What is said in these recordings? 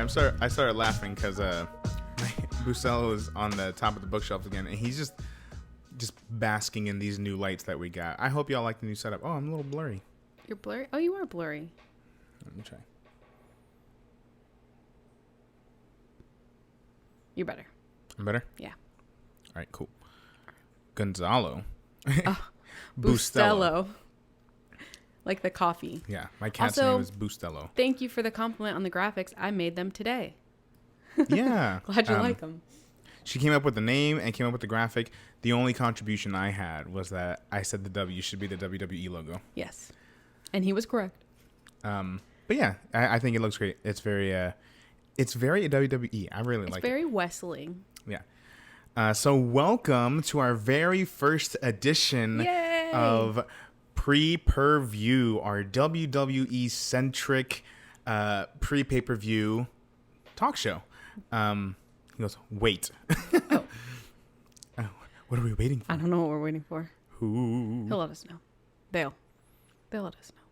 I started laughing because Bucello is on the top of the bookshelf again, and he's just basking in these new lights that we got. I hope y'all like the new setup. Oh, I'm a little blurry. You're blurry? Oh, you are blurry. Let me try. You're better. I'm better? Yeah. All right, cool. Gonzalo. Bustello. Like the coffee. Yeah, my cat's also, name is Bustello. Thank you for the compliment on the graphics. I made them today. Yeah. Glad you like them. She came up with the name and came up with the graphic. The only contribution I had was that I said the W should be the WWE logo. Yes. And he was correct. But yeah, I think it looks great. It's very WWE. I really like it. It's very Wessling. Yeah. So welcome to our very first edition Yay! of Pre-Per-View, our WWE-centric pre-pay-per-view talk show. He goes, wait. Oh. Oh, what are we waiting for? I don't know what we're waiting for. Who? He'll let us know. They'll let us know.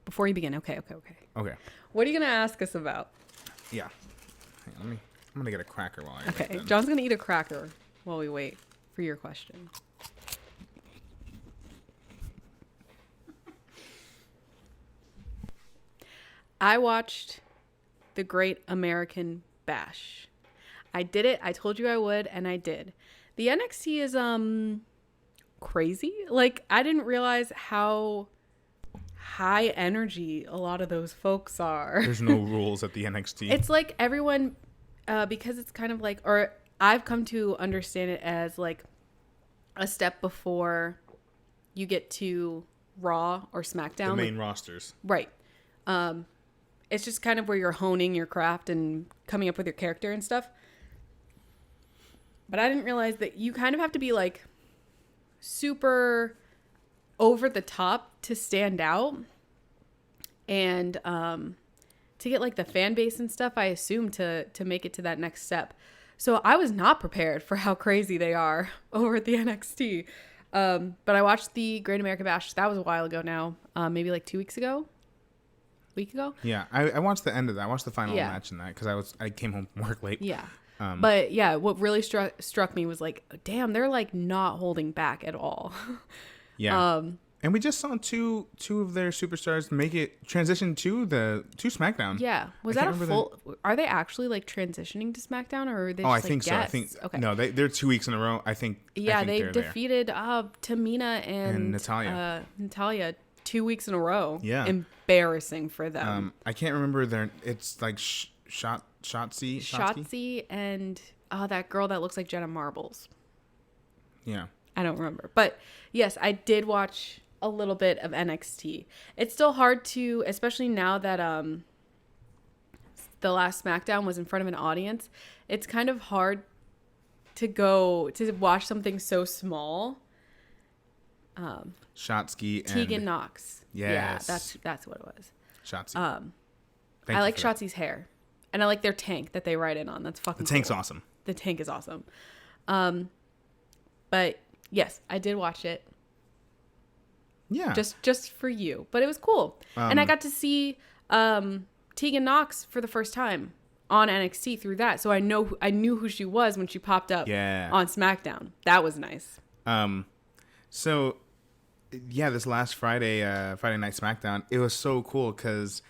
Before you begin. Okay. Okay. What are you going to ask us about? Yeah. Hang on, I'm going to get a cracker while I Okay. wait then. John's going to eat a cracker while we wait for your question. I watched The Great American Bash. I did it. I told you I would, and I did. The NXT is crazy. Like, I didn't realize how high energy a lot of those folks are. There's no rules at the NXT. It's like everyone, because it's kind of like, or I've come to understand it as like a step before you get to Raw or SmackDown. the main rosters. Right. It's just kind of where you're honing your craft and coming up with your character and stuff. But I didn't realize that you kind of have to be like super over the top to stand out. And to get like the fan base and stuff, I assume to make it to that next step. So I was not prepared for how crazy they are over at the NXT. But I watched the Great American Bash. That was a while ago now. Maybe like 2 weeks ago. Week ago. Yeah, I watched the end of that. I watched the final Yeah. match in that because I came home from work late. Yeah. But yeah, what really struck me was like, damn, they're like not holding back at all. Yeah. And we just saw two of their superstars make it transition to SmackDown. Yeah. Was that a full? Are they actually like transitioning to SmackDown, or are they? Oh, just, I think so. I think okay. No, they're 2 weeks in a row. I think. Yeah, I think they defeated Tamina and Natalya. Natalia 2 weeks in a row. Yeah. Embarrassing for them. I can't remember it's like Shotzi and that girl that looks like Jenna Marbles. Yeah. I don't remember. But yes, I did watch a little bit of NXT. It's still hard to, especially now that the last SmackDown was in front of an audience, it's kind of hard to watch something so small. Shotzi and Tegan Knox. Yes. Yeah, that's what it was. Shotzi. I like Shotzi's hair. And I like their tank that they ride in on. That's fucking The tank's cool. awesome. The tank is awesome. But yes, I did watch it. Yeah. Just for you. But it was cool. And I got to see Tegan Knox for the first time on NXT through that. So I knew who she was when she popped up on SmackDown. That was nice. So yeah, this last Friday Night SmackDown, it was so cool because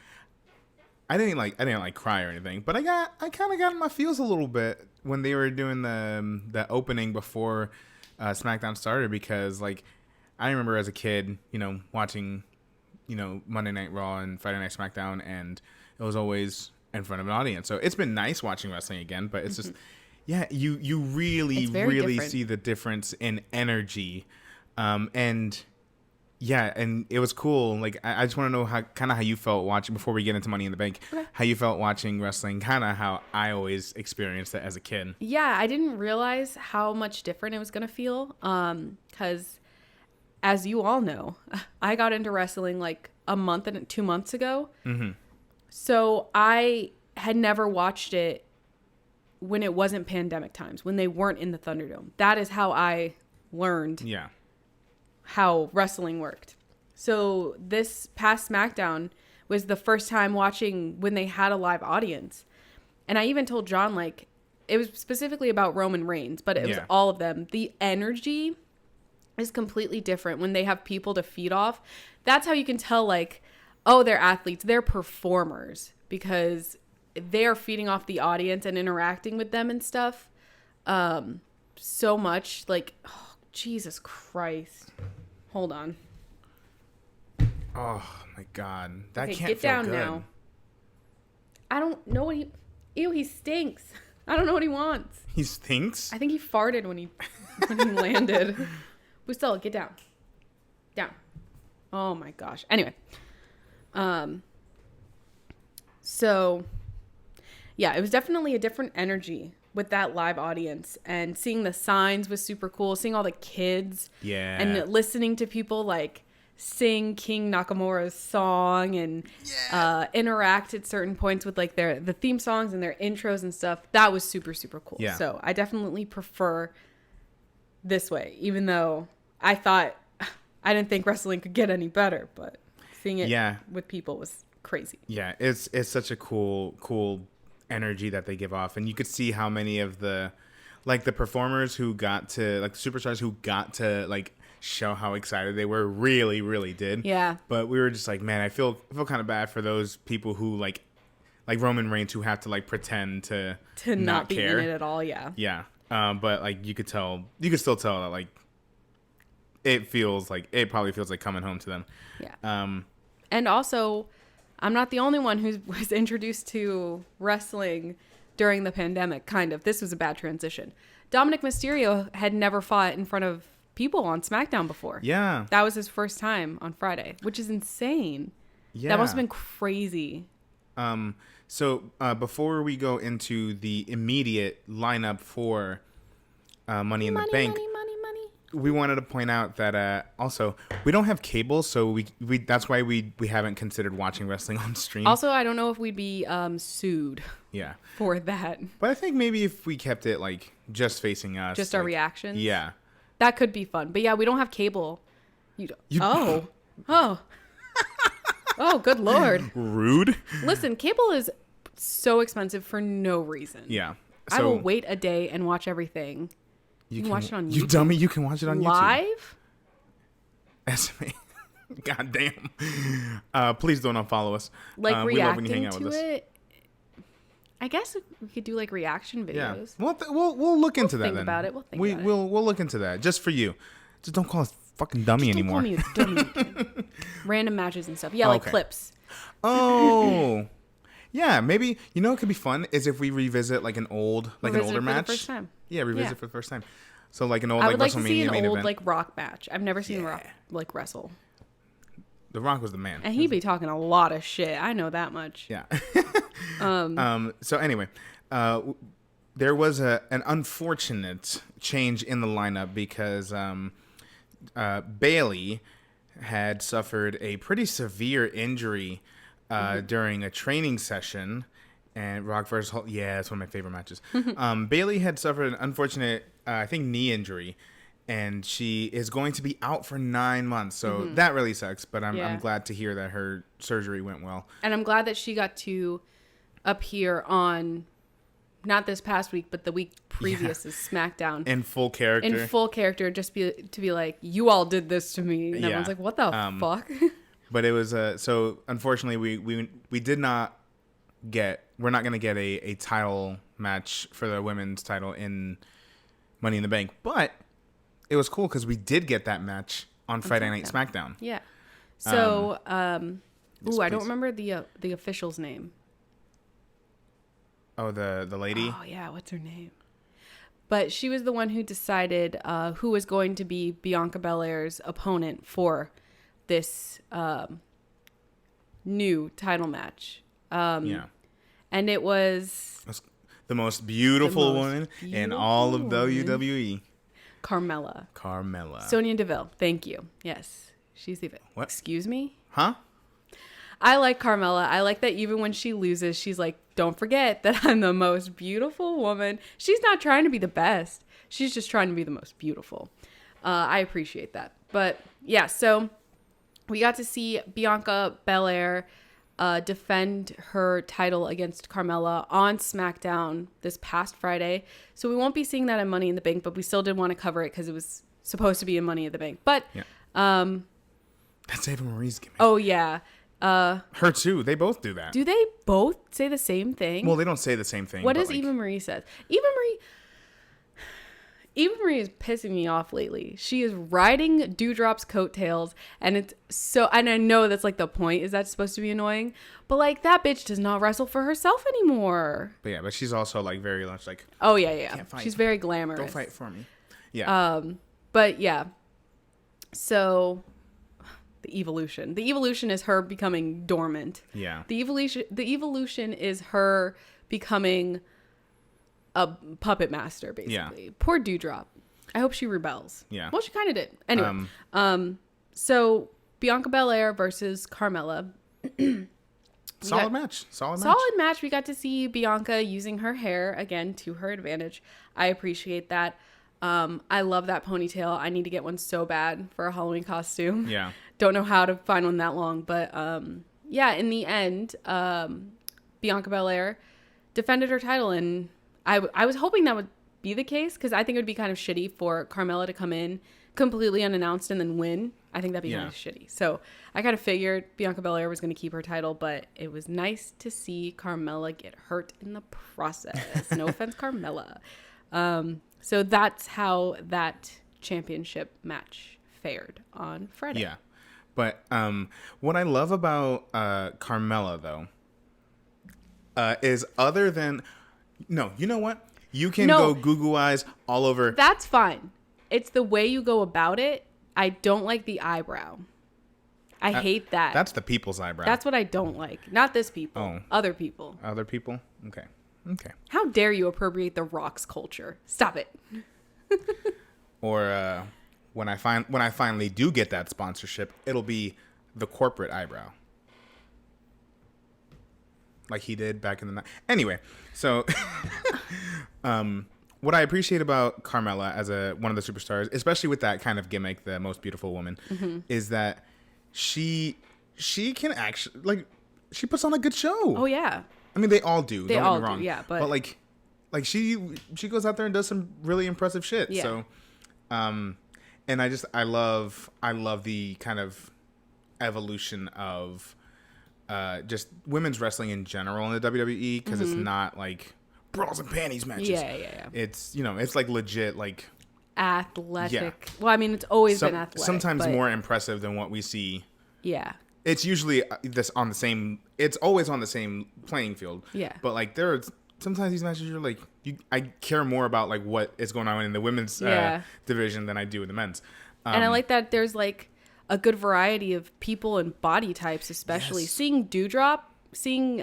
I didn't cry or anything, but I kind of got in my feels a little bit when they were doing the opening before SmackDown started, because like I remember as a kid, watching, Monday Night Raw and Friday Night SmackDown, and it was always in front of an audience. So it's been nice watching wrestling again, but it's just, yeah, you really different. see the difference in energy, and yeah, and it was cool. Like I just want to know how you felt watching, before we get into Money in the Bank, how you felt watching wrestling, kind of how I always experienced it as a kid. Yeah, I didn't realize how much different it was going to feel. 'Cause as you all know, I got into wrestling like a month and 2 months ago. Mm-hmm. So I had never watched it when it wasn't pandemic times, when they weren't in the Thunderdome. That is how I learned how wrestling worked. So this past SmackDown was the first time watching when they had a live audience. And I even told John, like, it was specifically about Roman Reigns, but it was all of them. The energy is completely different when they have people to feed off. That's how you can tell, like, oh, they're athletes. They're performers because they're feeding off the audience and interacting with them and stuff so much. Like, oh, Jesus Christ. Hold on. Oh, my God. That Okay, can't get feel down good. now. I don't know what he... Ew, he stinks. I don't know what he wants. He stinks? I think he farted when he landed. But still, get down. Down. Oh my gosh. Anyway. So yeah, it was definitely a different energy with that live audience, and seeing the signs was super cool. Seeing all the kids and listening to people like sing King Nakamura's song and interact at certain points with like the theme songs and their intros and stuff. That was super, super cool. Yeah. So I definitely prefer this way, even though I didn't think wrestling could get any better, but seeing it with people was crazy. Yeah, it's such a cool energy that they give off, and you could see how many of the performers who got to, like, the superstars who got to like show how excited they were really did. Yeah. But we were just like, man, I feel kind of bad for those people who like Roman Reigns, who have to like pretend to not be care in it at all. Yeah. Yeah. But like you could still tell that like it probably feels like coming home to them. Yeah. And also, I'm not the only one who was introduced to wrestling during the pandemic, kind of. This was a bad transition. Dominic Mysterio had never fought in front of people on SmackDown before. Yeah. That was his first time on Friday, which is insane. Yeah. That must have been crazy. So before we go into the immediate lineup for Money in the Bank, money. we wanted to point out that also we don't have cable, so we that's why we haven't considered watching wrestling on stream. Also, I don't know if we'd be sued for that. But I think maybe if we kept it like just facing us, just our reactions. Yeah, that could be fun. But yeah, we don't have cable. Oh, good Lord. Rude. Listen, cable is so expensive for no reason. Yeah. I will wait a day and watch everything. You can watch it on YouTube. You dummy, you can watch it on Live? YouTube. God damn. Please don't unfollow us. Like we love when you hang reacting out to with us. it. I guess we could do like reaction videos. Yeah. We'll look into that think then. about it. We'll think about it. We'll look into that just for you. Just don't call us fucking dummy Just anymore. Don't call me a dummy. Random matches and stuff. Yeah, like clips. Oh. Yeah, maybe, you know what could be fun is if we revisit like an older match. For the first time. Yeah, revisit for the first time. So like an old I like would like to WrestleMania see an main old event. like Rock match. I've never seen Rock like wrestle. The Rock was the man. And he'd be talking a lot of shit. I know that much. Yeah. So anyway, there was an unfortunate change in the lineup because Bailey had suffered a pretty severe injury during a training session, and Rock versus Hulk. Yeah, it's one of my favorite matches. Bailey had suffered an unfortunate, I think, knee injury, and she is going to be out for 9 months. So that really sucks. But I'm glad to hear that her surgery went well. And I'm glad that she got to appear on, not this past week, but the week previous is SmackDown. In full character. Just to be like, you all did this to me. And everyone's like, what the fuck? But it was so unfortunately we did not we're not gonna get a title match for the women's title in Money in the Bank, but it was cool because we did get that match on Friday Night SmackDown. Yeah. So I don't please. remember the official's name. Oh, the lady. Oh yeah, what's her name? But she was the one who decided who was going to be Bianca Belair's opponent for this new title match. And it was the most beautiful woman in all of WWE. Carmella. Carmella. Sonya Deville. Thank you. Yes. She's the... What? Excuse me? Huh? I like Carmella. I like that even when she loses, she's like, don't forget that I'm the most beautiful woman. She's not trying to be the best. She's just trying to be the most beautiful. I appreciate that. But yeah, so we got to see Bianca Belair defend her title against Carmella on SmackDown this past Friday. So we won't be seeing that in Money in the Bank, but we still did want to cover it because it was supposed to be in Money in the Bank. But that's Eva Marie's gimmick. oh yeah. Her too. They both do that. Do they both say the same thing? Well, they don't say the same thing. What does Eva Marie says? Eva Marie is pissing me off lately. She is riding Dewdrop's coattails, and it's so. And I know that's like the point. Is that supposed to be annoying? But like that bitch does not wrestle for herself anymore. But she's also like very much like. Oh yeah. Can't fight. She's very glamorous. Don't fight for me. Yeah. But yeah. So. The evolution. The evolution is her becoming dormant. Yeah. The evolution is her becoming a puppet master, basically. Yeah. Poor Dewdrop. I hope she rebels. Yeah. Well, she kind of did. Anyway. So Bianca Belair versus Carmella. Solid match. Solid match. We got to see Bianca using her hair again to her advantage. I appreciate that. I love that ponytail. I need to get one so bad for a Halloween costume. Yeah. Don't know how to find one that long, but yeah, in the end, Bianca Belair defended her title, and I was hoping that would be the case because I think it would be kind of shitty for Carmella to come in completely unannounced and then win. I think that'd be kind of shitty. So I kind of figured Bianca Belair was going to keep her title, but it was nice to see Carmella get hurt in the process. No offense, Carmella. So that's how that championship match fared on Friday. Yeah. But what I love about Carmella, though, is other than... No, you know what? You can go Goo eyes all over... That's fine. It's the way you go about it. I don't like the eyebrow. I hate that. That's the people's eyebrow. That's what I don't like. Not this people. Oh. Other people. Other people? Okay. How dare you appropriate the Rock's culture? Stop it. Or... When I finally do get that sponsorship, it'll be the corporate eyebrow, like he did back in the night. Anyway, so what I appreciate about Carmella as one of the superstars, especially with that kind of gimmick, the most beautiful woman, is that she can actually she puts on a good show. Oh yeah. I mean, they all do. They don't all get me wrong. do. Yeah, but like she goes out there and does some really impressive shit. Yeah. So, and I love the kind of evolution of just women's wrestling in general in the WWE because it's not like bras and panties matches. Yeah. It's it's like legit like athletic. Yeah. Well, I mean, it's always been athletic. Sometimes more impressive than what we see. Yeah. It's usually it's always on the same playing field. Yeah. But like sometimes these matches you're like I care more about like what is going on in the women's division than I do in the men's. And I like that there's like a good variety of people and body types, especially seeing Dewdrop, seeing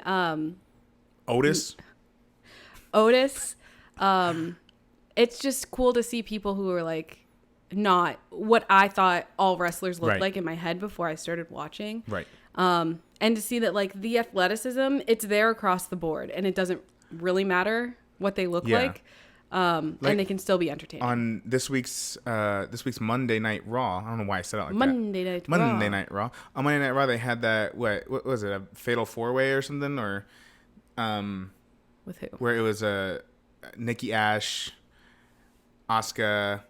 Otis. It's just cool to see people who are like not what I thought all wrestlers looked like in my head before I started watching. Right. And to see that like the athleticism, it's there across the board and it doesn't really matter what they look like. And they can still be entertaining. On this week's Monday Night Raw, I don't know why I said it like Monday that. Night Raw. On Monday Night Raw, they had that what was it, a Fatal 4-Way or something, or with who? Where it was Nikki Ash, Asuka,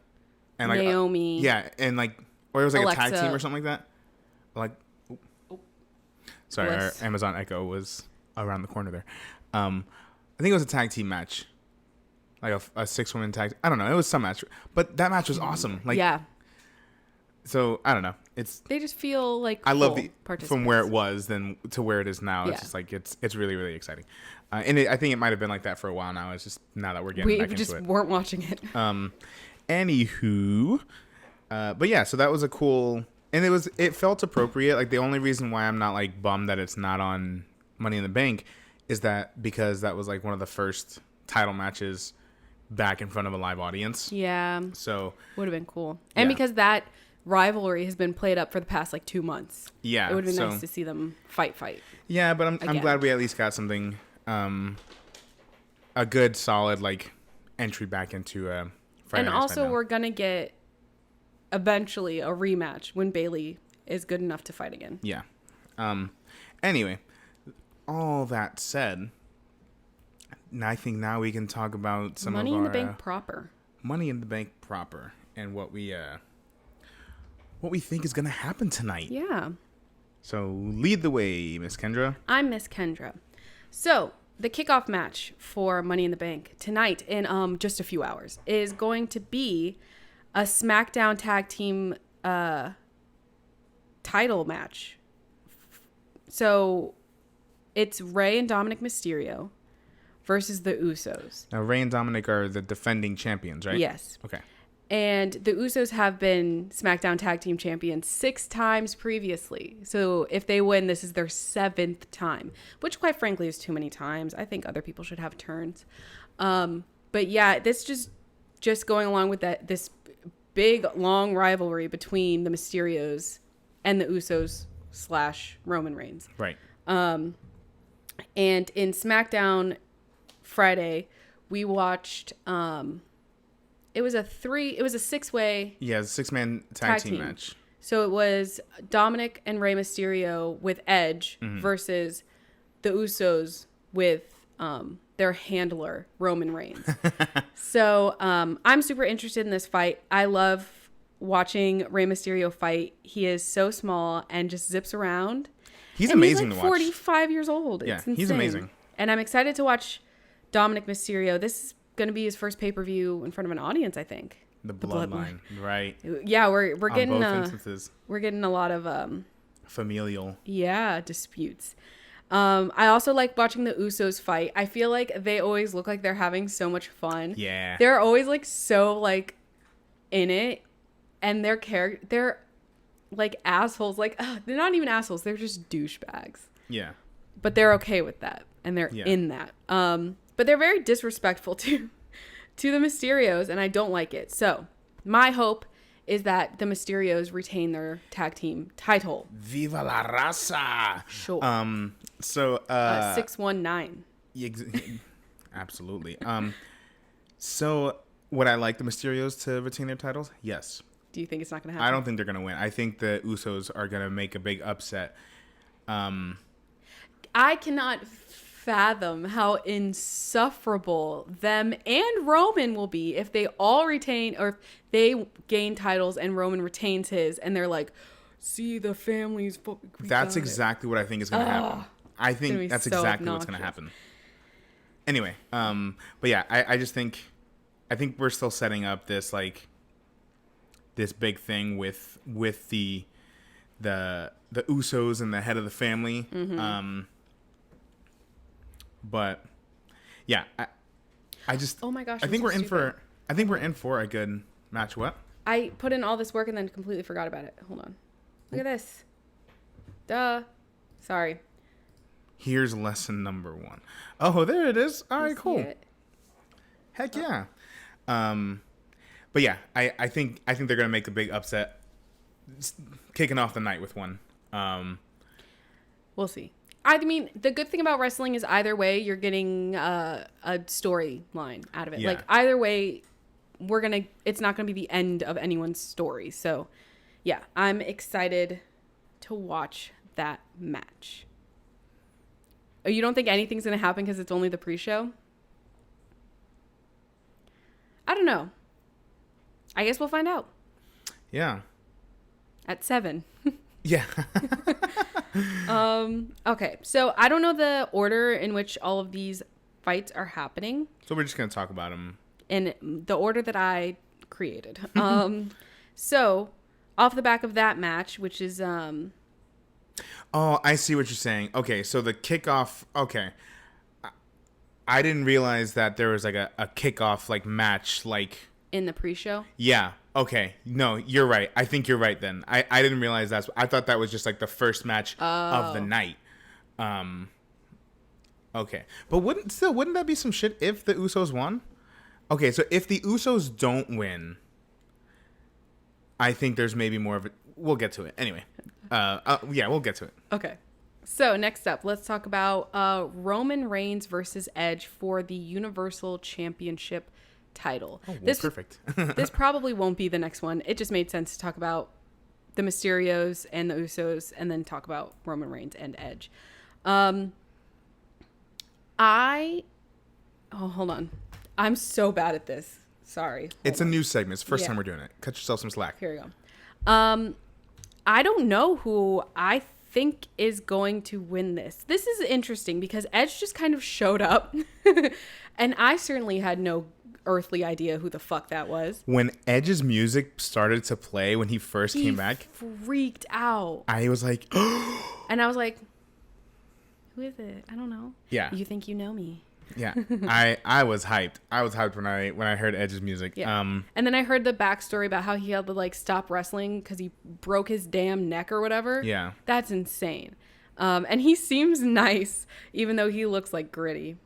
and like Naomi. and like or it was like Alexa. a tag team or something like that. Like, sorry, our Amazon Echo was around the corner there. I think it was a tag team match. Like a 6-woman tag. I don't know. It was some match, but that match was awesome. Like, yeah. So I don't know. They just feel like I love from where it was then to where it is now. Yeah. It's just like it's really really exciting, and I think it might have been like that for a while now. It's just now that we're getting back into it. We just weren't watching it. Anywho, but yeah. So that was a cool, and it felt appropriate. Like the only reason why I'm not like bummed that it's not on Money in the Bank is that because that was like one of the first title matches back in front of a live audience. Yeah. So would have been cool. And because that rivalry has been played up for the past like 2 months. Yeah. It would have been nice to see them fight. Yeah, but I'm glad we at least got something a good solid like entry back into Friday And also we're going to get eventually a rematch when Bayley is good enough to fight again. Yeah. Anyway, all that said, I think now we can talk about some Money of our in the Bank proper. Money in the Bank proper and what we think is going to happen tonight. Yeah. So lead the way, Miss Kendra. I'm Miss Kendra. So the kickoff match for Money in the Bank tonight in just a few hours is going to be a SmackDown Tag Team title match. So it's Rey and Dominic Mysterio versus the Usos. Now, Rey and Dominic are the defending champions, right? Yes. Okay. And the Usos have been SmackDown Tag Team Champions 6 times previously. So if they win, this is their 7th time, which quite frankly is too many times. I think other people should have turns. But yeah, this just going along with this big, long rivalry between the Mysterios and the Usos / Roman Reigns. Right. And in SmackDown Friday, we watched... It was a 6-way. Yeah, it's a 6-man tag team match. So it was Dominic and Rey Mysterio with Edge versus the Usos with their handler, Roman Reigns. So I'm super interested in this fight. I love watching Rey Mysterio fight. He is so small and just zips around. He's amazing to watch. 45 years old. Yeah, It's insane. he's amazing. And I'm excited to watch Dominic Mysterio. This is going to be his first pay-per-view in front of an audience, I think. The bloodline, right? Yeah, we're getting both instances. We're getting a lot of Familial. Yeah, disputes. I also like watching the Usos fight. I feel like they always look like they're having so much fun. Yeah. They're always like so like in it, and they're like assholes. Like they're not even assholes. They're just douchebags. Yeah. But they're okay with that, and they're in that. But they're very disrespectful to the Mysterios, and I don't like it. So my hope is that the Mysterios retain their tag team title. Viva la raza! Sure. 619. Absolutely. So would I like the Mysterios to retain their titles? Yes. Do you think it's not going to happen? I don't think they're going to win. I think the Usos are going to make a big upset. I cannot fathom how insufferable them and Roman will be if they all retain, or if they gain titles and Roman retains his, and they're like, see, the family's... That's exactly what I think is going to happen. I think that's so exactly obnoxious. what's going to happen. Anyway, but yeah, I just think we're still setting up this like this big thing with the Usos and the head of the family. But yeah, I just oh my gosh, I think I'm we're so in stupid. for a good match. What? I put in all this work and then completely forgot about it. Hold on. Look at this. Duh. Sorry. Here's lesson number 1. Oh, there it is. All right, cool. Heck yeah. But yeah, I think they're gonna make a big upset, kicking off the night with one. We'll see. I mean, the good thing about wrestling is either way, you're getting a storyline out of it. Yeah. Like either way, it's not gonna be the end of anyone's story. So, yeah, I'm excited to watch that match. Oh, you don't think anything's gonna happen because it's only the pre-show? I don't know. I guess we'll find out. Yeah. At 7. Yeah. Okay, so I don't know the order in which all of these fights are happening. So we're just gonna talk about them In the order that I created. So off the back of that match, which is Oh, I see what you're saying. Okay, so the kickoff. Okay, I didn't realize that there was like a kickoff like match like in the pre-show. Yeah. Okay. No, you're right. I think you're right then. I didn't realize that. I thought that was just like the first match of the night. Okay. But wouldn't that be some shit if the Usos won? Okay, so if the Usos don't win, I think there's maybe more of it. We'll get to it. Anyway. Yeah, we'll get to it. Okay. So next up, let's talk about Roman Reigns versus Edge for the Universal Championship title. Oh, well, perfect. This probably won't be the next one. It just made sense to talk about the Mysterios and the Usos and then talk about Roman Reigns and Edge. Hold on. I'm so bad at this. Sorry. It's a new segment. It's the first time we're doing it. Cut yourself some slack. Here we go. I don't know who I think is going to win this. This is interesting because Edge just kind of showed up. And I certainly had no earthly idea who the fuck that was. When Edge's music started to play when he first came back, freaked out. I was like, and I was like, who is it? I don't know. Yeah. You think you know me. Yeah. I was hyped. I was hyped when I heard Edge's music. Yeah. And then I heard the backstory about how he had to like stop wrestling because he broke his damn neck or whatever. Yeah. That's insane. And he seems nice, even though he looks like Gritty.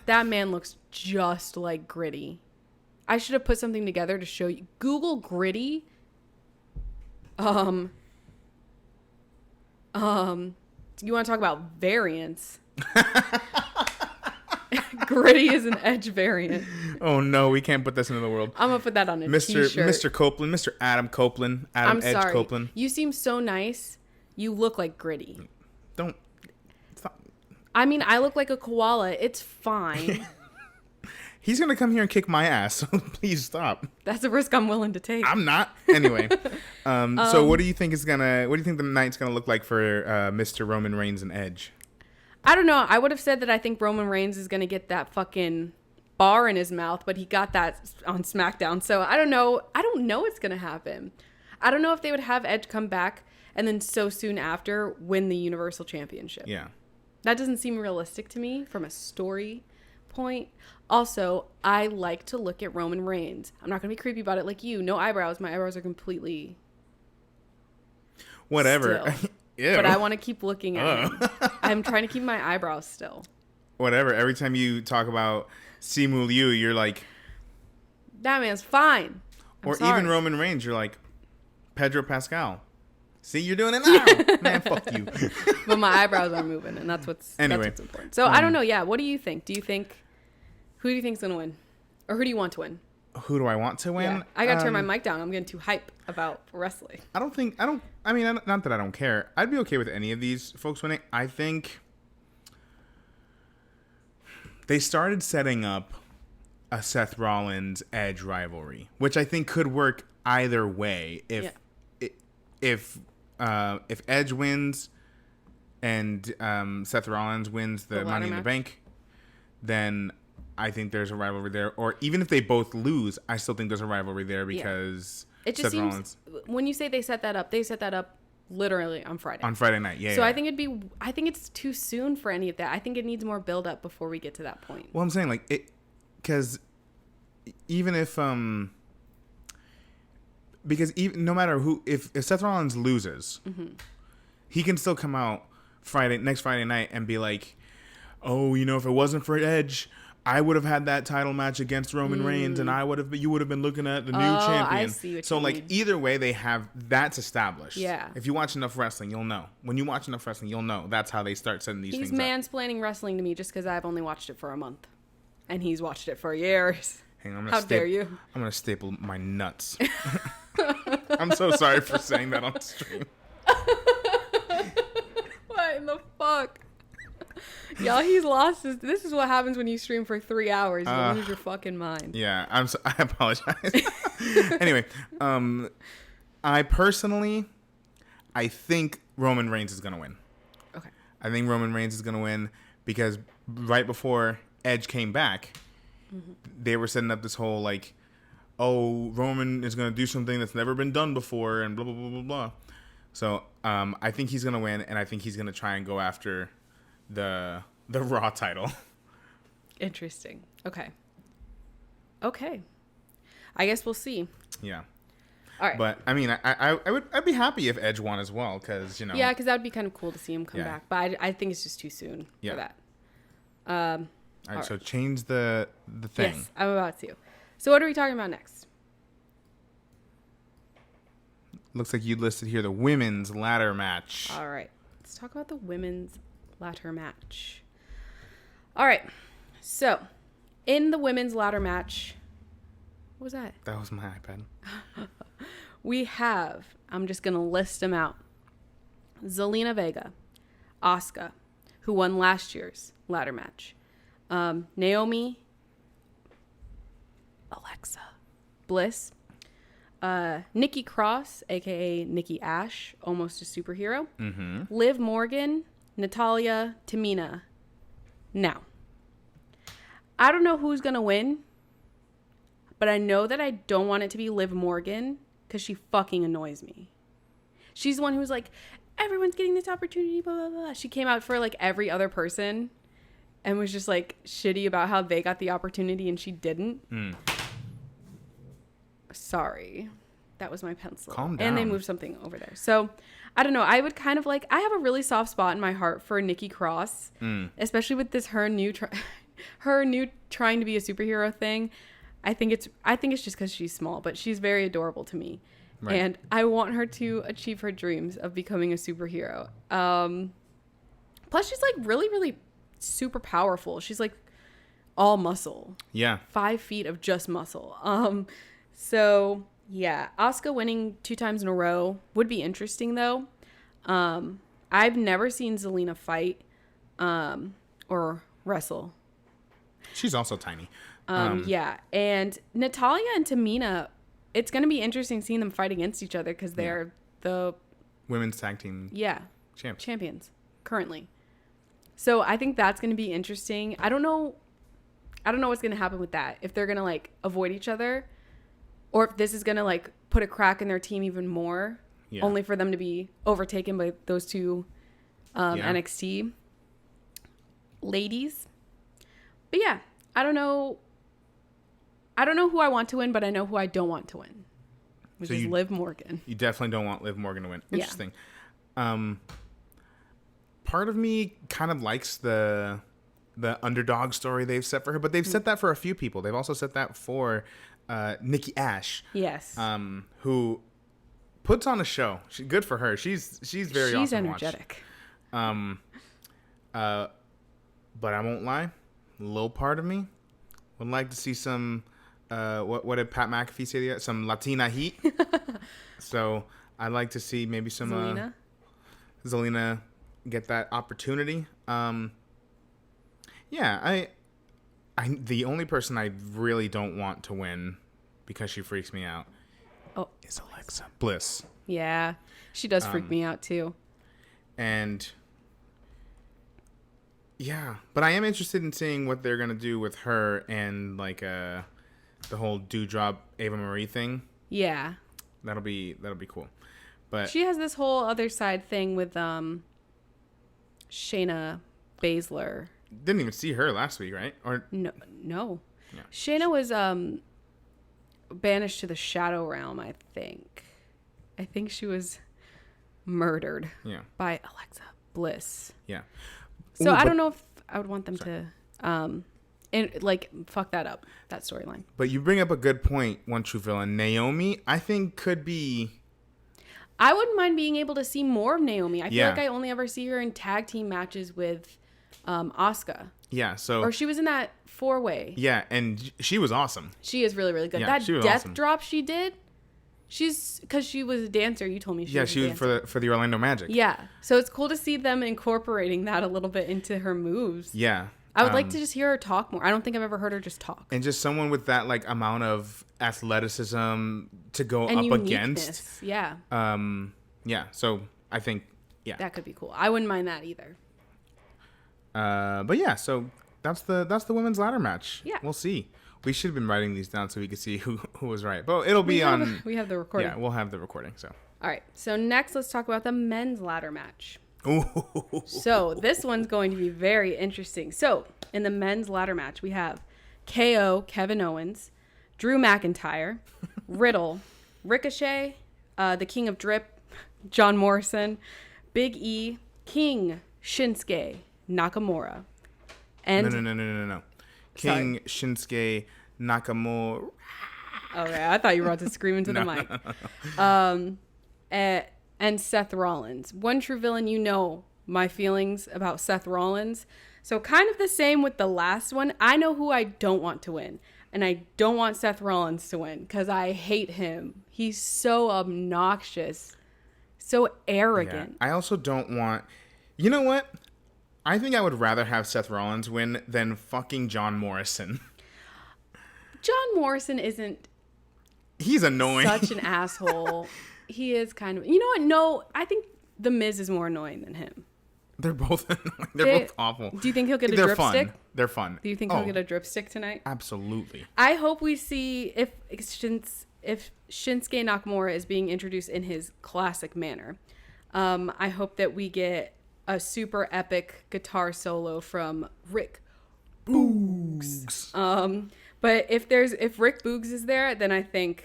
That man looks just like Gritty. I should have put something together to show you. Google Gritty. You want to talk about variants? Gritty is an Edge variant. Oh no, we can't put this into the world. I'm gonna put that on a Mr. t-shirt. Mr. Copeland, Mr. Adam Copeland, Adam I'm Edge sorry. Copeland. You seem so nice. You look like Gritty. Don't. Stop. I mean, I look like a koala. It's fine. He's gonna come here and kick my ass. So please stop. That's a risk I'm willing to take. I'm not. Anyway, so what do you think is gonna? What do you think the night's gonna look like for Mr. Roman Reigns and Edge? I don't know. I would have said that I think Roman Reigns is gonna get that fucking bar in his mouth, but he got that on SmackDown. So I don't know. I don't know what's gonna happen. I don't know if they would have Edge come back and then so soon after win the Universal Championship. Yeah. That doesn't seem realistic to me from a story point. Also, I like to look at Roman Reigns. I'm not going to be creepy about it like you. No eyebrows. My eyebrows are completely whatever. Ew. But I want to keep looking at him. I'm trying to keep my eyebrows still. Whatever. Every time you talk about Simu Liu, you're like... That man's fine. Or even Roman Reigns, you're like, Pedro Pascal. See, you're doing it now. Man, fuck you. But my eyebrows are moving, and that's what's important. So I don't know. Yeah, what do you think? Who do you think's going to win? Or who do you want to win? Who do I want to win? Yeah. I got to turn my mic down. I'm getting too hype about wrestling. Not that I don't care. I'd be okay with any of these folks winning. I think they started setting up a Seth Rollins Edge rivalry, which I think could work either way. If Edge wins and Seth Rollins wins the Money in the Bank, then I think there's a rivalry there. Or even if they both lose, I still think there's a rivalry there because it just seems when you say they set that up literally on Friday. On Friday night, yeah. So I think it's too soon for any of that. I think it needs more build up before we get to that point. Well, I'm saying like it because even if no matter who, if Seth Rollins loses, he can still come out next Friday night and be like, oh, if it wasn't for Edge, I would have had that title match against Roman Reigns, and you would have been looking at the new champion. I see what you mean. Either way, that's established. Yeah. If you watch enough wrestling, you'll know. When you watch enough wrestling, you'll know. That's how they start setting these things up. He's mansplaining wrestling to me just because I've only watched it for a month, and he's watched it for years. Hang on, how dare you? I'm gonna staple my nuts. I'm so sorry for saying that on stream. What in the fuck? Y'all, he's lost his... This is what happens when you stream for 3 hours. You lose your fucking mind. Yeah, I apologize. Anyway, I think Roman Reigns is going to win. Okay. I think Roman Reigns is going to win because right before Edge came back, they were setting up this whole like, oh, Roman is going to do something that's never been done before and blah, blah, blah, blah, blah. So I think he's going to win, and I think he's going to try and go after the Raw title. Interesting. Okay. I guess we'll see. Yeah. All right. But I mean, I'd be happy if Edge won as well, because Yeah, because that would be kind of cool to see him come back. But I think it's just too soon for that. All right. So change the thing. Yes, I'm about to. So what are we talking about next? Looks like you listed here the women's ladder match. All right. Let's talk about the women's ladder match. All right. So, in the women's ladder match, what was that? That was my iPad. We have, I'm just going to list them out. Zelina Vega, Asuka, who won last year's ladder match. Naomi, Alexa Bliss, Nikki Cross, aka Nikki Ash, almost a superhero, Liv Morgan, Natalia, Tamina. Now, I don't know who's gonna win, but I know that I don't want it to be Liv Morgan because she fucking annoys me. She's the one who's like, everyone's getting this opportunity, blah, blah, blah. She came out for like every other person and was just like shitty about how they got the opportunity and she didn't. Sorry. That was my pencil. Calm down. And they moved something over there. So, I don't know. I would kind of like, I have a really soft spot in my heart for Nikki Cross, especially with this her new trying to be a superhero thing. I think it's just because she's small, but she's very adorable to me. Right. And I want her to achieve her dreams of becoming a superhero. Plus, she's like really, really super powerful. She's like all muscle. Yeah. 5 feet of just muscle. So yeah, Asuka winning 2 times in a row would be interesting though. I've never seen Zelina fight or wrestle. She's also tiny. Yeah, and Natalia and Tamina, it's going to be interesting seeing them fight against each other because they're the women's tag team champions currently. So I think that's going to be interesting. I don't know what's going to happen with that. If they're going to like avoid each other or if this is going to like put a crack in their team even more, only for them to be overtaken by those two NXT ladies. But yeah, I don't know who I want to win, but I know who I don't want to win, which is Liv Morgan. You definitely don't want Liv Morgan to win. Interesting. Yeah. Part of me kind of likes the underdog story they've set for her, but they've set that for a few people. They've also set that for Nikki Ash. Yes. Who puts on a show. Good for her. She's very awesome. She's energetic. But I won't lie. A little part of me would like to see some. What did Pat McAfee say? The some Latina heat. So I'd like to see maybe some Zelina get that opportunity. Yeah, I the only person I really don't want to win because she freaks me out is Alexa Bliss. Yeah, she does freak me out too. And yeah, but I am interested in seeing what they're gonna do with her and like the whole Dewdrop Ava Marie thing. Yeah, that'll be cool. But she has this whole other side thing with Shayna Baszler. Didn't even see her last week, right? Or no. Yeah. Shayna was banished to the Shadow Realm. I think she was murdered. By Alexa Bliss. Yeah. So I don't know if I would want them to and like fuck that up, that storyline. But you bring up a good point, One True Villain. Naomi, I think could be. I wouldn't mind being able to see more of Naomi. I feel like I only ever see her in tag team matches with Asuka. Yeah, so or she was in that 4-way. Yeah, and she was awesome. She is really, really good. Yeah, that death awesome. Drop she did. She's because she was a dancer. You told me she was a dancer. for the Orlando Magic. Yeah, so it's cool to see them incorporating that a little bit into her moves. Yeah, I would like to just hear her talk more. I don't think I've ever heard her just talk. And just someone with that like amount of athleticism to go and up against. Yeah. Yeah. So I think that could be cool. I wouldn't mind that either. But yeah, so that's the women's ladder match. Yeah, we'll see. We should have been writing these down so we could see who was right. But it'll be on. We have the recording. Yeah, we'll have the recording. So. All right. So next, let's talk about the men's ladder match. Ooh. So this one's going to be very interesting. So in the men's ladder match, we have KO Kevin Owens, Drew McIntyre, Riddle, Ricochet, the King of Drip, John Morrison, Big E, King Shinsuke Nakamura, and no. King Shinsuke Nakamura. Okay, I thought you were about to scream into the mic. And Seth Rollins. One True Villain, you know my feelings about Seth Rollins. So kind of the same with the last one. I know who I don't want to win. And I don't want Seth Rollins to win because I hate him. He's so obnoxious. So arrogant. Yeah. I also don't want... You know what? I think I would rather have Seth Rollins win than fucking John Morrison. John Morrison isn't He's annoying. such an asshole. He is kind of... You know what? No, I think The Miz is more annoying than him. They're both annoying. They're both awful. Do you think he'll get a They're drip fun. stick? They're fun. Do you think he'll get a drip stick tonight? Absolutely. I hope we see if Shinsuke Nakamura is being introduced in his classic manner. I hope that we get a super epic guitar solo from Rick Boogs. But if Rick Boogs is there, then I think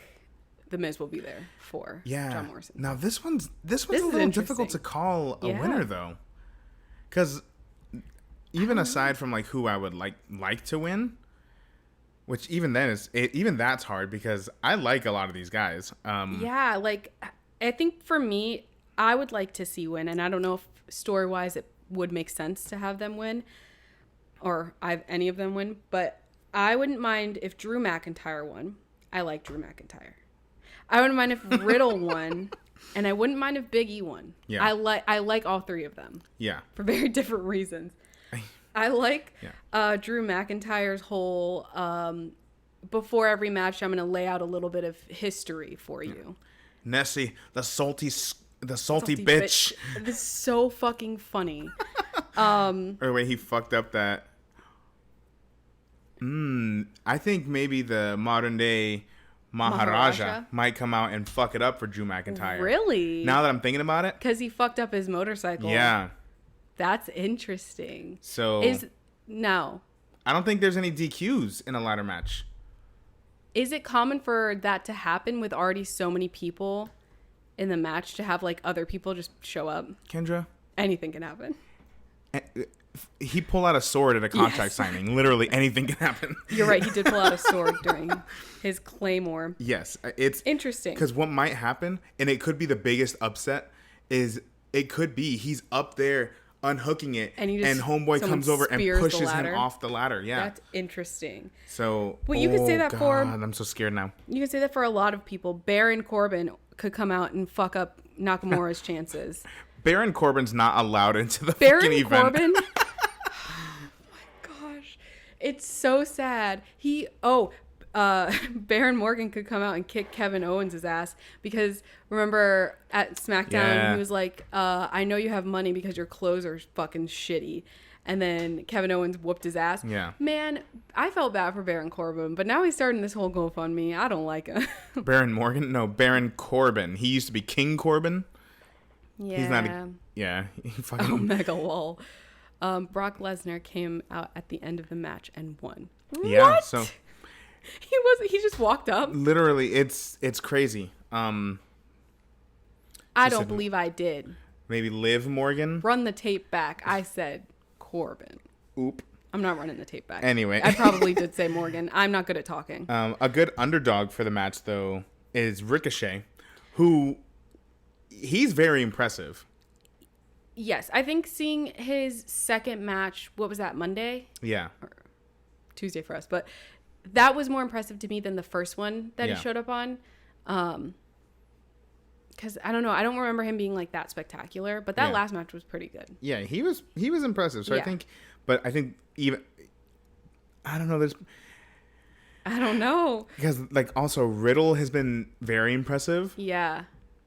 The Miz will be there for John Morrison. Now this one's a little difficult to call a winner though, because even aside from like who I would like to win, which even then even that's hard because I like a lot of these guys. Like I think for me, I would like to see win, and I don't know if story wise it would make sense to have them win, or any of them win, but I wouldn't mind if Drew McIntyre won. I like Drew McIntyre. I wouldn't mind if Riddle won, and I wouldn't mind if Big E won. Yeah. I like all three of them. Yeah. For very different reasons. I like Drew McIntyre's whole before every match I'm going to lay out a little bit of history for you. Nessie, the salty bitch. This is so fucking funny. Or when he fucked up that. I think maybe the modern day Maharaja might come out and fuck it up for Drew McIntyre. Really? Now that I'm thinking about it. Because he fucked up his motorcycle. Yeah. That's interesting. So. No. I don't think there's any DQs in a ladder match. Is it common for that to happen with already so many people in the match to have like other people just show up? Kendra? Anything can happen. He pulled out a sword at a contract signing. Literally anything can happen. You're right. He did pull out a sword during his claymore. Yes. It's interesting. Because what might happen, and it could be the biggest upset, is it could be he's up there unhooking it and homeboy comes over and pushes him off the ladder. Yeah. That's interesting. So, well, you could say that for... I'm so scared now. You could say that for a lot of people. Baron Corbin could come out and fuck up Nakamura's chances. Baron Corbin's not allowed into the fucking event. Baron Corbin? Oh my gosh. It's so sad. Baron Morgan could come out and kick Kevin Owens' ass because remember at SmackDown he was like, I know you have money because your clothes are fucking shitty. And then Kevin Owens whooped his ass. Yeah. Man, I felt bad for Baron Corbin, but now he's starting this whole GoFundMe. I don't like him. Baron Morgan? No, Baron Corbin. He used to be King Corbin. Yeah. He's not he fucking... Omega lol. Brock Lesnar came out at the end of the match and won. Yeah, what? So... He just walked up. Literally, it's crazy. I don't believe I did. Maybe Liv Morgan. Run the tape back. I said Corbin. Oop. I'm not running the tape back. Anyway. I probably did say Morgan. I'm not good at talking. A good underdog for the match, though, is Ricochet, who he's very impressive. Yes. I think seeing his second match, what was that, Monday? Yeah. Or Tuesday for us, but that was more impressive to me than the first one that he showed up on. Because I don't know, I don't remember him being like that spectacular, but that last match was pretty good. Yeah, he was impressive. So I think even I don't know. I don't know because like also Riddle has been very impressive. Yeah,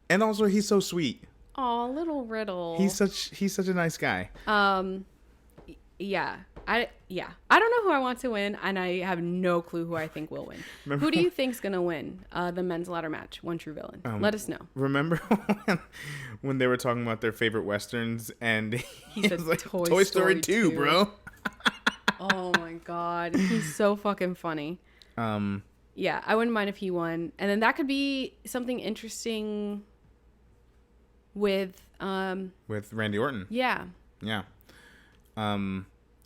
and also he's so sweet. Oh, little Riddle. He's such a nice guy. Yeah. I don't know who I want to win, and I have no clue who I think will win. Who do you think's gonna win the men's ladder match? One True Villain. Let us know. Remember when they were talking about their favorite westerns, and he said like, Toy Story 2, bro. Oh my god, he's so fucking funny. Yeah, I wouldn't mind if he won, and then that could be something interesting with Randy Orton. Yeah.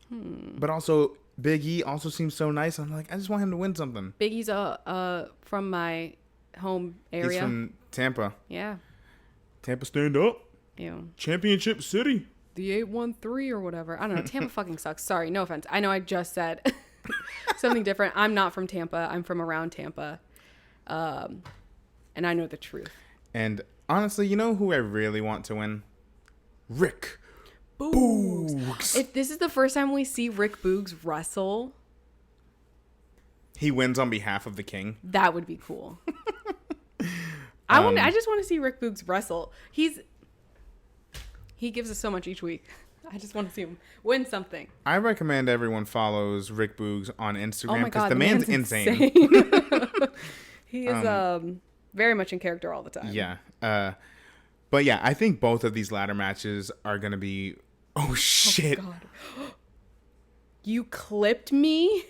But also Big E also seems so nice. I'm like, I just want him to win something. Big E's from my home area. He's from Tampa. Yeah. Tampa stand up. Yeah. Championship City. The 813 or whatever. I don't know. Tampa fucking sucks. Sorry, no offense. I know I just said something different. I'm not from Tampa. I'm from around Tampa. And I know the truth. And honestly, you know who I really want to win? Rick Boogs. If this is the first time we see Rick Boogs wrestle, he wins on behalf of the king. That would be cool. I just want to see Rick Boogs wrestle. He gives us so much each week. I just want to see him win something. I recommend everyone follows Rick Boogs on Instagram because God, the man's insane. He is very much in character all the time. Yeah. But yeah, I think both of these ladder matches are going to be... Oh, shit. Oh, God. You clipped me?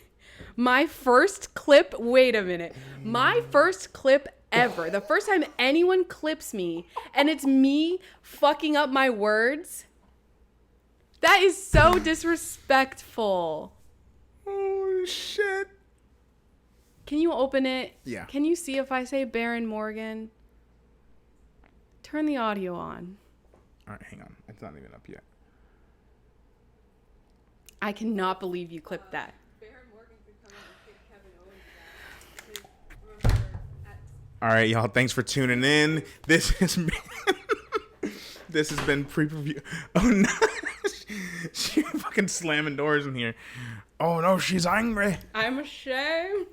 My first clip... Wait a minute. My first clip ever. The first time anyone clips me, and it's me fucking up my words. That is so disrespectful. Oh, shit. Can you open it? Yeah. Can you see if I say Baron Morgan? Turn the audio on. All right, hang on. It's not even up yet. I cannot believe you clipped that. Baron Morgan could come out and kick Kevin Owens back. All right, y'all. Thanks for tuning in. This has been pre-preview. Oh, no. She's fucking slamming doors in here. Oh, no, she's angry. I'm ashamed.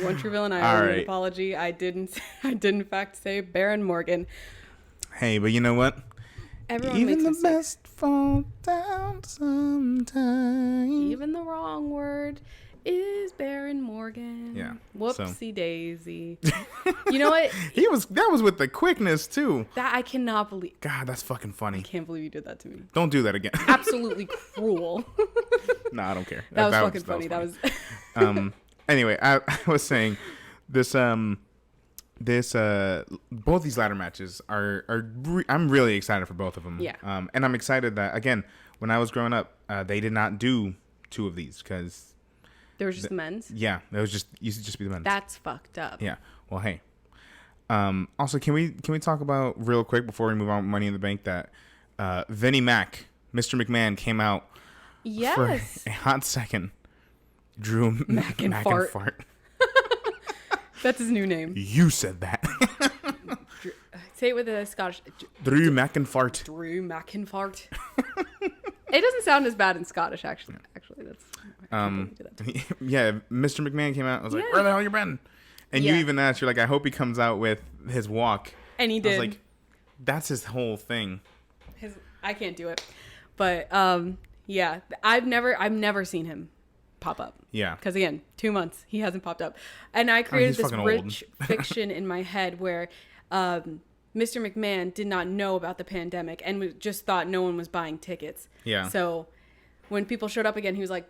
One true villain, I owe you an apology. I did in fact say Baron Morgan. Hey, but you know what? Everyone Even makes the best fall down sometime. Even the wrong word is Baron Morgan. Yeah. Whoopsie daisy. You know what? That was with the quickness too. That I cannot believe. God, that's fucking funny. I can't believe you did that to me. Don't do that again. Absolutely cruel. No, I don't care. That was fucking funny. That was Anyway, I was saying this both these ladder matches I'm really excited for both of them. Yeah. And I'm excited that, again, when I was growing up, they did not do two of these because there was just the men's. Yeah, it was used to just be the men's. That's fucked up. Yeah. Well, hey. Also, can we talk about real quick before we move on with Money in the Bank that Vinnie Mac, Mr. McMahon, came out for a hot second. Drew Mac and Fart. That's his new name. You said that. Say it with a Scottish. Drew Mac and Fart. Drew Mac and Fart. It doesn't sound as bad in Scottish, actually. Actually, that's. Yeah, Mr. McMahon came out. I was like, "Where the hell you been?" And you even asked, "You're like, I hope he comes out with his walk." And he did. I was like, "That's his whole thing." I can't do it, but yeah, I've never seen him pop up. Yeah. Because again, 2 months he hasn't popped up, and I created this rich fiction in my head where Mr. McMahon did not know about the pandemic and just thought no one was buying tickets. Yeah. So when people showed up again, he was like,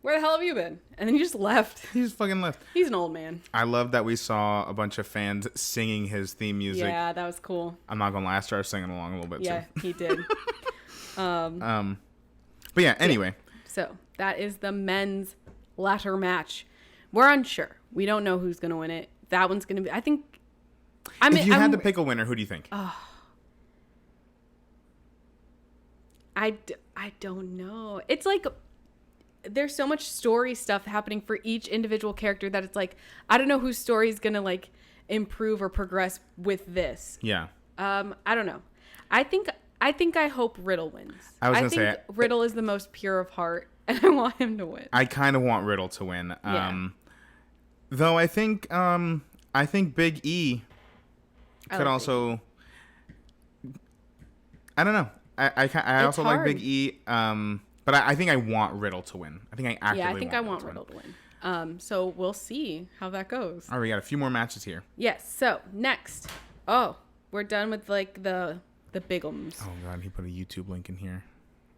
"Where the hell have you been?" And then he just left. He just fucking left. He's an old man. I love that we saw a bunch of fans singing his theme music. Yeah, that was cool. I'm not gonna lie, I started singing along a little bit too. Yeah, he did. But yeah, anyway. So that is the men's ladder match. We're unsure. We don't know who's gonna win it. That one's gonna be. I think. If you had to pick a winner, who do you think? I don't know. It's like there's so much story stuff happening for each individual character that it's like I don't know whose story is gonna like improve or progress with this. Yeah. I don't know. I hope Riddle wins. I think Riddle is the most pure of heart, and I want him to win. I kind of want Riddle to win. Yeah. Though I think Big E could also. I don't know. I also like Big E. But I think I want Riddle to win. I think I actively want Riddle to win. So we'll see how that goes. All right, we got a few more matches here. Yes. So next, we're done with like the bigums. Oh god, he put a YouTube link in here.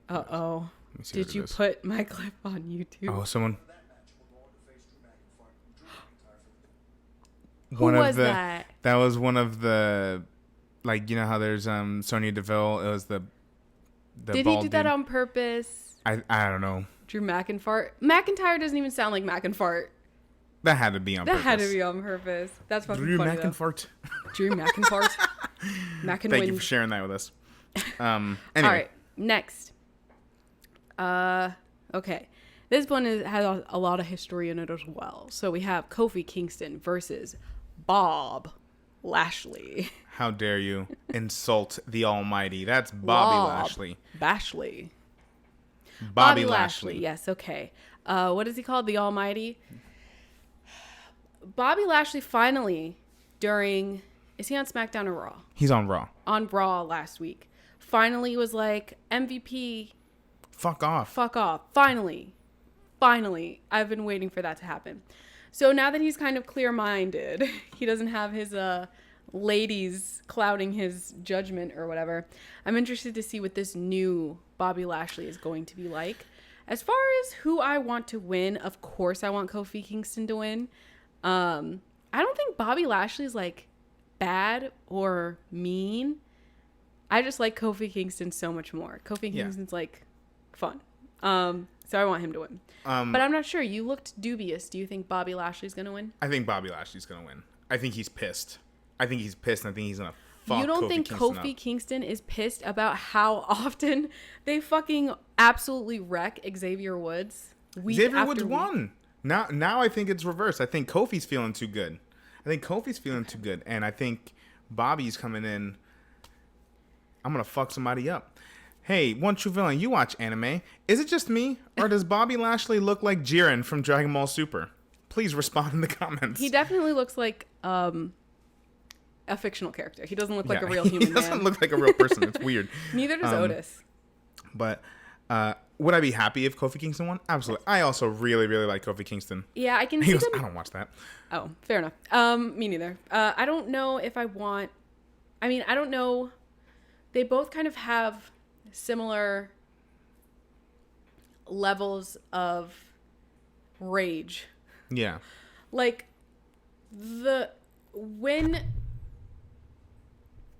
Uh-oh. Did you put my clip on YouTube? Oh, someone. Who was that? That was one of the, like, you know how there's Sonya Deville. It was the Did he do that on purpose? I don't know. Drew McIntyre. McIntyre doesn't even sound like McIntyre. That had to be on purpose. That had to be on purpose. That's fucking Drew funny, McIntyre. Drew McIntyre. Thank you for sharing that with us. Anyway. All right, next. Okay. This one has a lot of history in it as well. So we have Kofi Kingston versus Bob Lashley. How dare you insult the Almighty? That's Bobby Lob Lashley. Bashley. Bobby Lashley. Yes, okay. What is he called? The Almighty? Bobby Lashley finally, is he on SmackDown or Raw? He's on Raw. On Raw last week. Finally was like, MVP, Fuck off. fuck off. Finally. I've been waiting for that to happen. So now that he's kind of clear-minded, he doesn't have his ladies clouding his judgment or whatever. I'm interested to see what this new Bobby Lashley is going to be like. As far as who I want to win, of course I want Kofi Kingston to win. I don't think Bobby Lashley's like bad or mean. I just like Kofi Kingston so much more. Kofi Kingston's like fun. So I want him to win. But I'm not sure. You looked dubious. Do you think Bobby Lashley's going to win? I think Bobby Lashley's going to win. I think he's pissed. And I think he's going to fuck You don't Kofi think Kingston Kofi up. Kingston is pissed about how often they fucking absolutely wreck Xavier Woods? Xavier Woods won. Now I think it's reversed. I think Kofi's feeling too good. And I think Bobby's coming in. I'm going to fuck somebody up. Hey, One True Villain, you watch anime. Is it just me, or does Bobby Lashley look like Jiren from Dragon Ball Super? Please respond in the comments. He definitely looks like a fictional character. He doesn't look like a real human He doesn't man. look like a real person. It's weird. Neither does Otis. But would I be happy if Kofi Kingston won? Absolutely. I also really, really like Kofi Kingston. Yeah, I can He see goes, them. I don't watch that. Oh, fair enough. Me neither. I don't know if I want... I don't know. They both kind of have similar levels of rage. Yeah. Like, when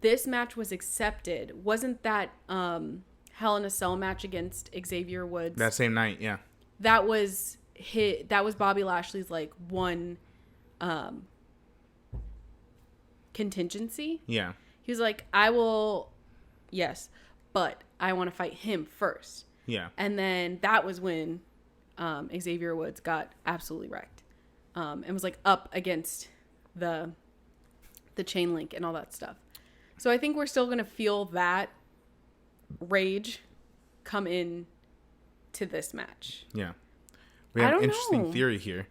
this match was accepted, wasn't that Hell in a Cell match against Xavier Woods? That same night, yeah. That was Bobby Lashley's like one contingency. Yeah. He was like, I will, yes, but I want to fight him first. Yeah. And then that was when Xavier Woods got absolutely wrecked and was like up against the chain link and all that stuff. So I think we're still going to feel that rage come in to this match. Yeah. We have I an don't interesting know. theory here.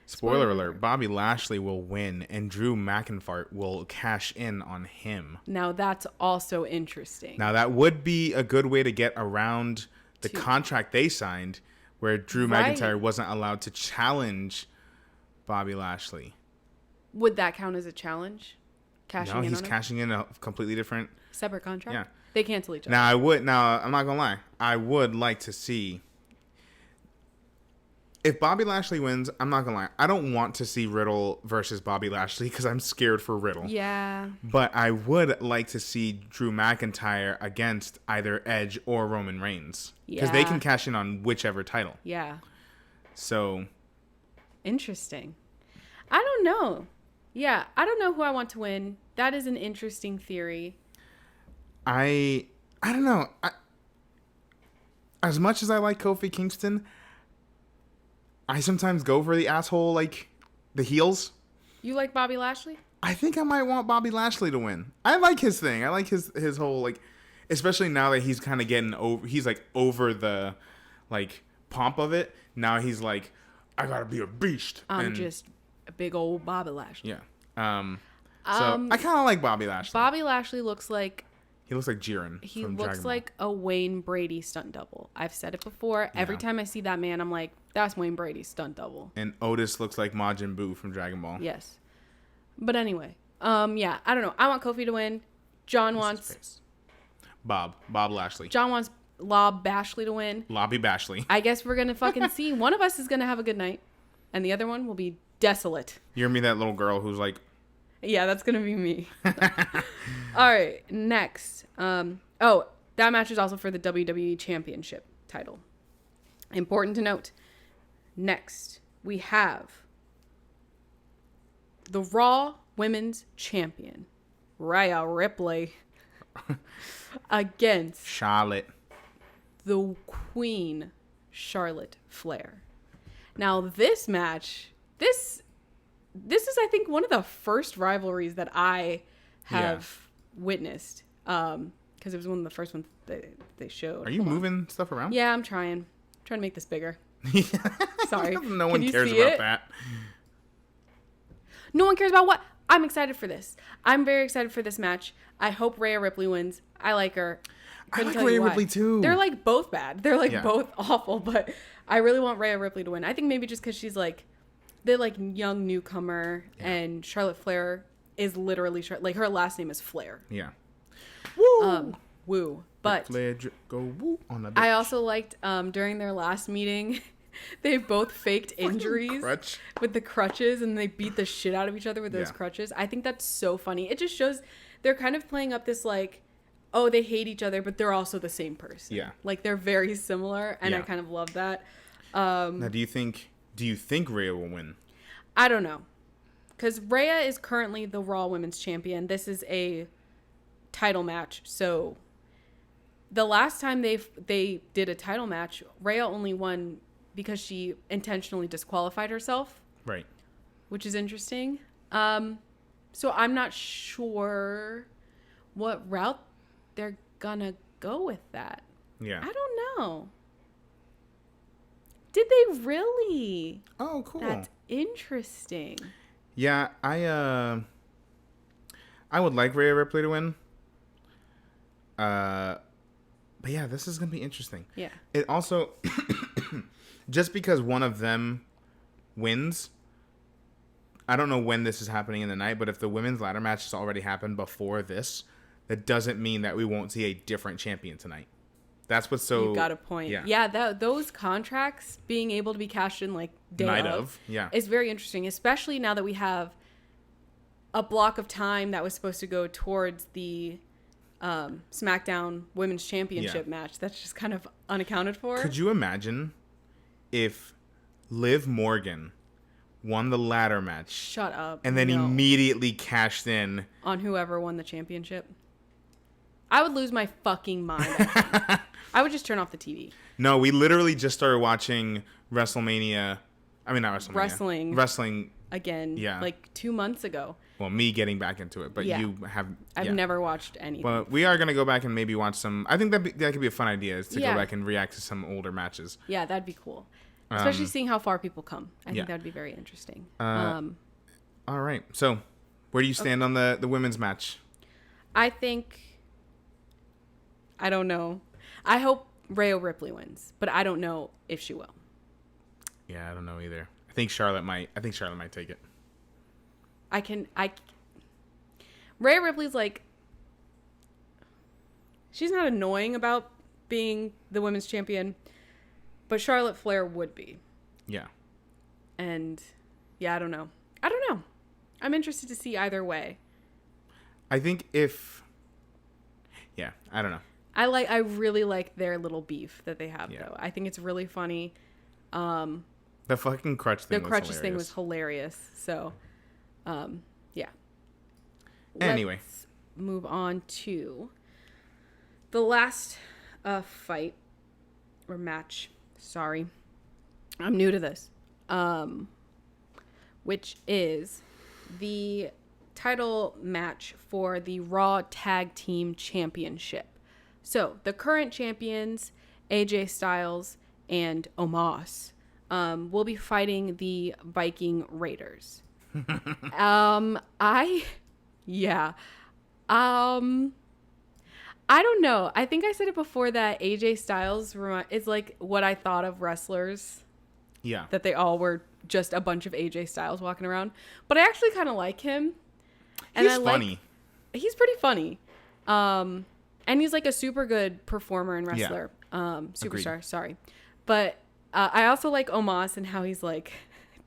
Spoiler alert, Bobby Lashley will win and Drew McIntyre will cash in on him. Now that's also interesting. Now that would be a good way to get around the contract they signed where Drew Right. McIntyre wasn't allowed to challenge Bobby Lashley. Would that count as a challenge? Cashing No, in he's on him? cashing in a completely different. Separate contract? Yeah. They cancel each other. Now I'm not gonna lie. I would like to see if Bobby Lashley wins. I'm not gonna lie. I don't want to see Riddle versus Bobby Lashley because I'm scared for Riddle. Yeah. But I would like to see Drew McIntyre against either Edge or Roman Reigns because they Yeah. can cash in on whichever title. Yeah. So Interesting. I don't know. Yeah, I don't know who I want to win. That is an interesting theory. I don't know. As much as I like Kofi Kingston, I sometimes go for the asshole, like the heels. You like Bobby Lashley? I think I might want Bobby Lashley to win. I like his thing. I like his whole, like, especially now that he's kind of getting over. He's like over the like pomp of it. Now he's like, I gotta be a beast. I'm just a big old Bobby Lashley. Yeah. So I kind of like Bobby Lashley. Bobby Lashley looks like He looks like Jiren. he from looks Dragon Ball. like a Wayne Brady stunt double. I've said it before. Every time I see that man, I'm like, that's Wayne Brady's stunt double. And Otis looks like Majin Buu from Dragon Ball. Yes. But anyway, yeah, I don't know. I want Kofi to win. John wants Bob Lashley. Lob Bashley to win. Lobby Bashley. I guess we're gonna fucking see. One of us is gonna have a good night, and the other one will be desolate. You're me, that little girl who's like, Yeah, that's gonna be me. All right, next. Oh, that match is also for the WWE Championship title. Important to note. Next, we have the Raw Women's Champion, Rhea Ripley, against Charlotte. the Queen, Charlotte Flair. Now, this match, this is, I think, one of the first rivalries that I have witnessed. Because it was one of the first ones they showed. Are you moving stuff around? Yeah, I'm trying to make this bigger. Sorry. No one Can you cares see about it? that. No one cares about what? I'm excited for this. I'm very excited for this match. I hope Rhea Ripley wins. I like her. I like Rhea Ripley too. They're like both bad. They're like Yeah. both awful, but I really want Rhea Ripley to win. I think maybe just because she's like, they're like young newcomer, and Charlotte Flair is literally, like her last name is Flair. Yeah. Woo! Woo. But Flair go woo on the I bitch. also liked during their last meeting, they both faked injuries crutch. with the crutches, and they beat the shit out of each other with those Yeah. crutches. I think that's so funny. It just shows they're kind of playing up this like, oh, they hate each other, but they're also the same person. Yeah. Like they're very similar, and I Yeah. kind of love that. Now, do you think Rhea will win? I don't know. Because Rhea is currently the Raw Women's Champion. This is a title match. So the last time they did a title match, Rhea only won because she intentionally disqualified herself, Right. which is interesting. So I'm not sure what route they're gonna go with that. Yeah. I don't know. Did they really? Oh, cool. That's interesting. Yeah, I would like Rhea Ripley to win. But yeah, this is gonna be interesting. Yeah. It also, just because one of them wins, I don't know when this is happening in the night, but if the women's ladder match has already happened before this, that doesn't mean that we won't see a different champion tonight. That's what's so. You got a point. Yeah. Yeah, those contracts being able to be cashed in like day Night of, of, yeah. is very interesting, especially now that we have a block of time that was supposed to go towards the SmackDown Women's Championship match that's just kind of unaccounted for. Could you imagine if Liv Morgan won the ladder match Shut up. and then No. immediately cashed in? On whoever won the championship? I would lose my fucking mind. I think. I would just turn off the TV. No, we literally just started watching WrestleMania. I mean, not WrestleMania. Wrestling. Again, Yeah. like 2 months ago. Well, me getting back into it, but Yeah. you have. I've yeah. never watched anything. But we are gonna go back and maybe watch some. I think that could be a fun idea is to Yeah. go back and react to some older matches. Yeah, that'd be cool. Especially seeing how far people come. I yeah. think that'd be very interesting. All right. So, where do you stand on the women's match? I think, I don't know. I hope Rhea Ripley wins, but I don't know if she will. Yeah, I don't know either. I think Charlotte might take it. Rhea Ripley's like, she's not annoying about being the women's champion, but Charlotte Flair would be. Yeah. And yeah, I don't know. I'm interested to see either way. I think yeah, I don't know. I really like their little beef that they have, Yeah. though. I think it's really funny. The fucking crutch thing. The crutches thing was hilarious. So, yeah. Anyway. Let's move on to the last fight or match. Sorry, I'm new to this. Which is the title match for the Raw Tag Team Championship. So the current champions, AJ Styles and Omos, will be fighting the Viking Raiders. I don't know. I think I said it before that AJ Styles is like what I thought of wrestlers, Yeah. that they all were just a bunch of AJ Styles walking around. But I actually kind of like him. And He's funny. He's pretty funny. And he's like a super good performer and wrestler. Superstar, Agreed. sorry. But I also like Omos and how he's like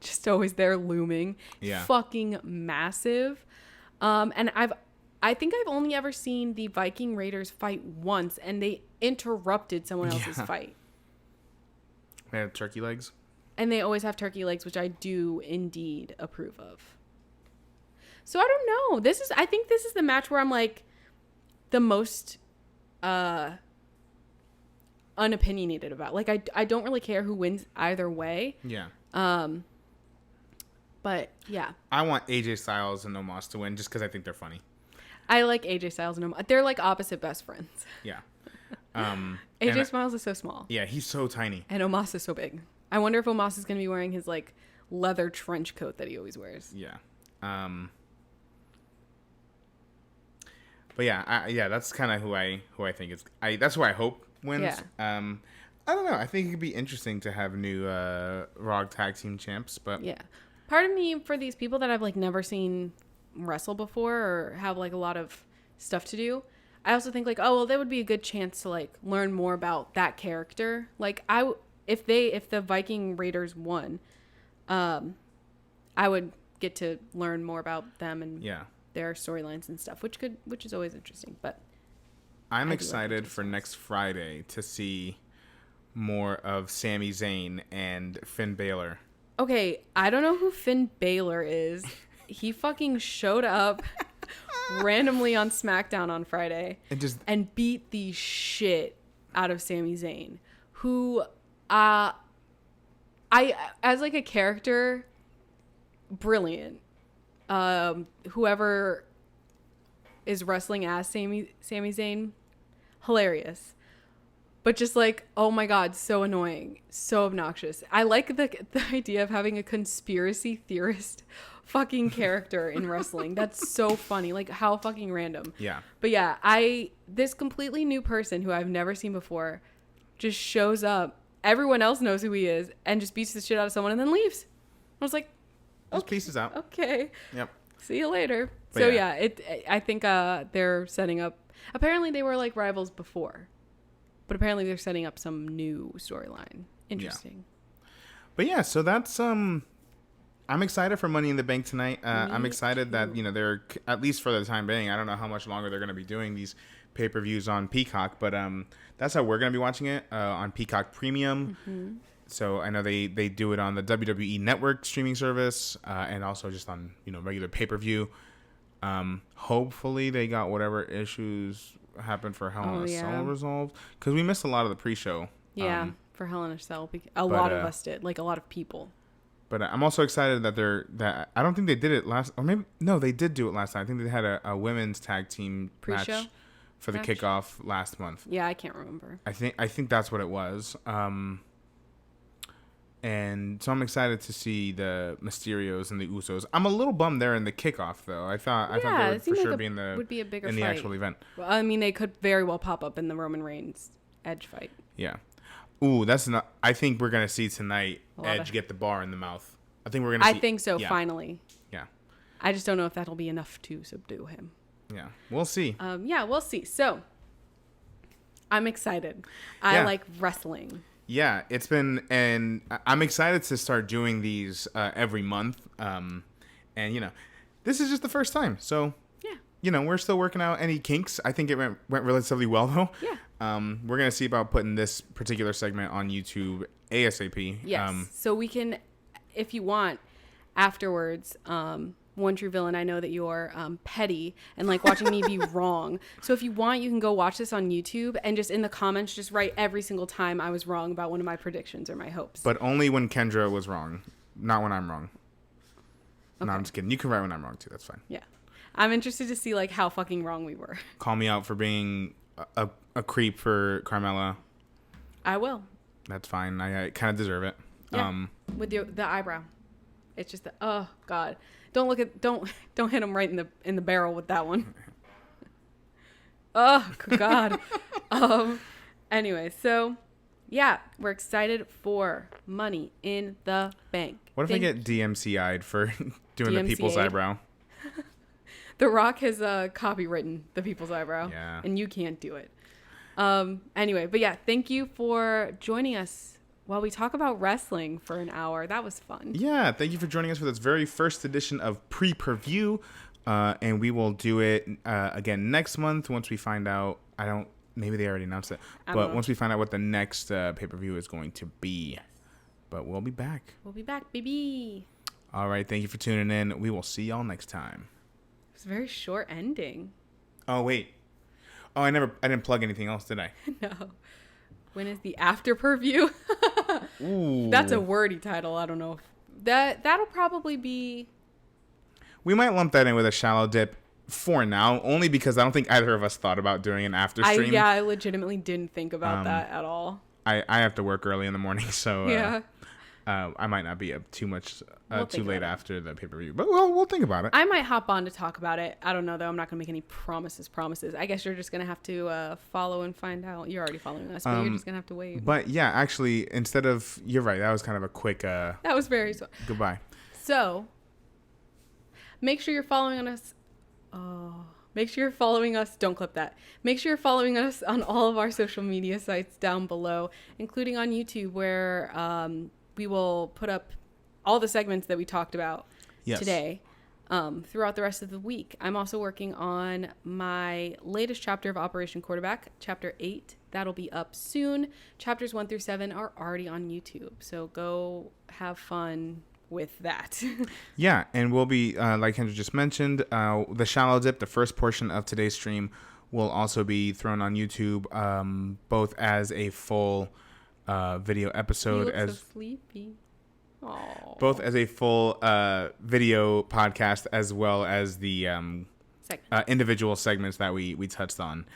just always there looming. Yeah. Fucking massive. And I think I've only ever seen the Viking Raiders fight once, and they interrupted someone else's Yeah. fight. They have turkey legs. And they always have turkey legs, which I do indeed approve of. So I don't know. I think this is the match where I'm like the most unopinionated about. Like I don't really care who wins either way. Yeah. But yeah, I want AJ Styles and Omos to win just because I think they're funny. I like AJ Styles and Omos. They're like opposite best friends. Yeah. AJ Styles is so small. Yeah, he's so tiny. And Omos is so big. I wonder if Omos is going to be wearing his like leather trench coat that he always wears. Yeah. But yeah, that's kind of who I think is. That's who I hope wins. Yeah. I don't know. I think it could be interesting to have new Raw Tag Team champs, but Yeah. Part of me, for these people that I've like never seen wrestle before or have like a lot of stuff to do, I also think like, oh well, that would be a good chance to like learn more about that character. Like if the Viking Raiders won, I would get to learn more about them and their storylines and stuff, which is always interesting. But I'm excited for next Friday to see more of Sami Zayn and Finn Balor. Okay, I don't know who Finn Balor is. He fucking showed up randomly on SmackDown on Friday and beat the shit out of Sami Zayn, who I as like a character, brilliant. Whoever is wrestling as Sami Zayn, hilarious. But just like, oh my God, so annoying, so obnoxious. I like the idea of having a conspiracy theorist fucking character in wrestling. That's so funny. Like, how fucking random. Yeah. But yeah, this completely new person who I've never seen before just shows up. Everyone else knows who he is and just beats the shit out of someone and then leaves. I was like, just pieces out. Okay. Yep. See you later. But so yeah, I think they're setting up. Apparently they were like rivals before. But apparently they're setting up some new storyline. Interesting. Yeah. But yeah, so that's I'm excited for Money in the Bank tonight. I'm excited that they're at least for the time being. I don't know how much longer they're going to be doing these pay-per-views on Peacock, but that's how we're going to be watching it on Peacock Premium. Mm-hmm. So I know they do it on the WWE Network streaming service and also just on regular pay-per-view. Hopefully they got whatever issues happened for Hell in a Cell resolved, because we missed a lot of the pre-show. Yeah, for Hell in a Cell, a lot of us did, like a lot of people. But I'm also excited that I don't think they did it last, or maybe no, they did do it last time. I think they had a women's tag team pre-show match for the kickoff last month. Yeah, I can't remember. I think that's what it was. And so I'm excited to see the Mysterios and the Usos. I'm a little bummed they're in the kickoff though. I thought they would for sure be in the bigger in the fight. actual event. Well, I mean, they could very well pop up in the Roman Reigns Edge fight. Yeah. Ooh, that's not. I think we're gonna see tonight Edge get the bar in the mouth. I think we're gonna. I think so. Yeah. Finally. Yeah. I just don't know if that'll be enough to subdue him. Yeah, we'll see. Yeah, we'll see. So, I'm excited. I like wrestling. Yeah, it's been, and I'm excited to start doing these every month. And this is just the first time, so we're still working out any kinks. I think it went relatively well though. Yeah. We're gonna see about putting this particular segment on YouTube ASAP. Yes. So we can, if you want, afterwards. One True Villain, I know that you're petty and like watching me be wrong. So if you want, you can go watch this on YouTube and just in the comments, just write every single time I was wrong about one of my predictions or my hopes. But only when Kendra was wrong, not when I'm wrong. Okay. No, I'm just kidding. You can write when I'm wrong too. That's fine. Yeah. I'm interested to see like how fucking wrong we were. Call me out for being a creep for Carmella. I will. That's fine. I kind of deserve it. Yeah. With the eyebrow. It's just oh God. Don't hit him right in the barrel with that one. Oh God. Anyway, so yeah, we're excited for Money in the Bank. What if I get DMCA'd for doing the people's eyebrow? The Rock has copywritten the people's eyebrow. Yeah. And you can't do it. Anyway, but yeah, thank you for joining us while we talk about wrestling for an hour. That was fun. Yeah, thank you for joining us for this very first edition of Pre-Per-View. And we will do it again next month once we find out. Maybe they already announced it. But once we find out what the next pay-per-view is going to be. But we'll be back. We'll be back, baby. All right, thank you for tuning in. We will see y'all next time. It was a very short ending. Oh, wait. Oh, I didn't plug anything else, did I? No. When is the after purview? Ooh. That's a wordy title. I don't know That'll probably be. We might lump that in with a shallow dip for now, only because I don't think either of us thought about doing an after stream. I legitimately didn't think about that at all. I have to work early in the morning, so Yeah. I might not be up too much We'll too think late about it. after the pay-per-view, but we'll think about it. I might hop on to talk about it. I don't know though. I'm not gonna make any promises. I guess you're just gonna have to follow and find out. You're already following us, but you're just gonna have to wait. But yeah, actually, you're right. That was kind of a quick That was very goodbye. So make sure you're following us. Oh, make sure you're following us. Don't clip that. Make sure you're following us on all of our social media sites down below, including on YouTube, where we will put up all the segments that we talked about today throughout the rest of the week. I'm also working on my latest chapter of Operation Quarterback, Chapter 8. That'll be up soon. Chapters 1 through 7 are already on YouTube. So go have fun with that. Yeah, and we'll be, like Kendra just mentioned, the shallow dip, the first portion of today's stream, will also be thrown on YouTube, both as a full video episode, You look so sleepy. Aww. both as a full video podcast, as well as the individual segments that we touched on.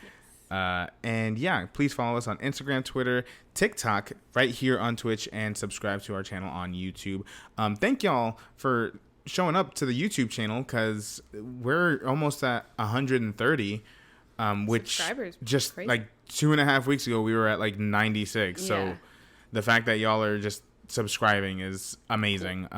And yeah, please follow us on Instagram, Twitter, TikTok, right here on Twitch, and subscribe to our channel on YouTube. Thank y'all for showing up to the YouTube channel, because we're almost at 130, which Subscribers, just crazy. like 2.5 weeks ago we were at like 96. Yeah. So the fact that y'all are just subscribing is amazing.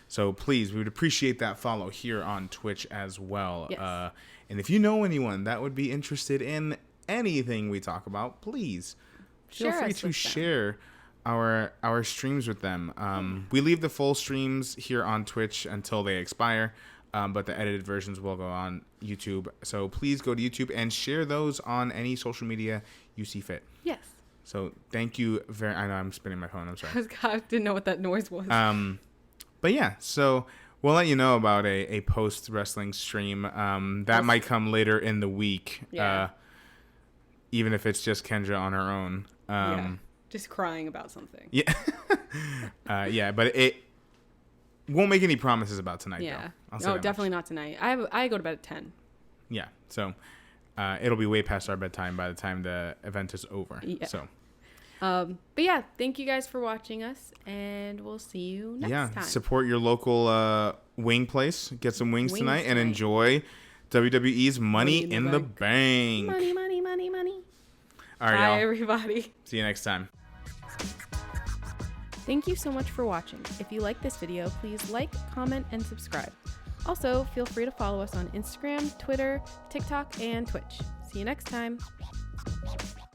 So please, we would appreciate that follow here on Twitch as well. Yes. And if you know anyone that would be interested in anything we talk about, please feel Share free us to with them. share our streams with them. We leave the full streams here on Twitch until they expire, but the edited versions will go on YouTube. So please go to YouTube and share those on any social media you see fit. Yes. So thank you I know I'm spinning my phone. I'm sorry. I didn't know what that noise was. But yeah, so we'll let you know about a post wrestling stream that might come later in the week. Yeah. Even if it's just Kendra on her own. Yeah. Just crying about something. Yeah. Yeah, but it won't make any promises about tonight. Yeah. Though. I'll say No, that definitely much. not tonight. I go to bed at 10. Yeah. So it'll be way past our bedtime by the time the event is over. Yeah. So But yeah, thank you guys for watching us, and we'll see you next time. Support your local wing place. Get some wings tonight and tonight. enjoy WWE's Money in the Bank. Money, money, money, money. All right, Bye, y'all. everybody. See you next time. Thank you so much for watching. If you like this video, please like, comment, and subscribe. Also, feel free to follow us on Instagram, Twitter, TikTok, and Twitch. See you next time.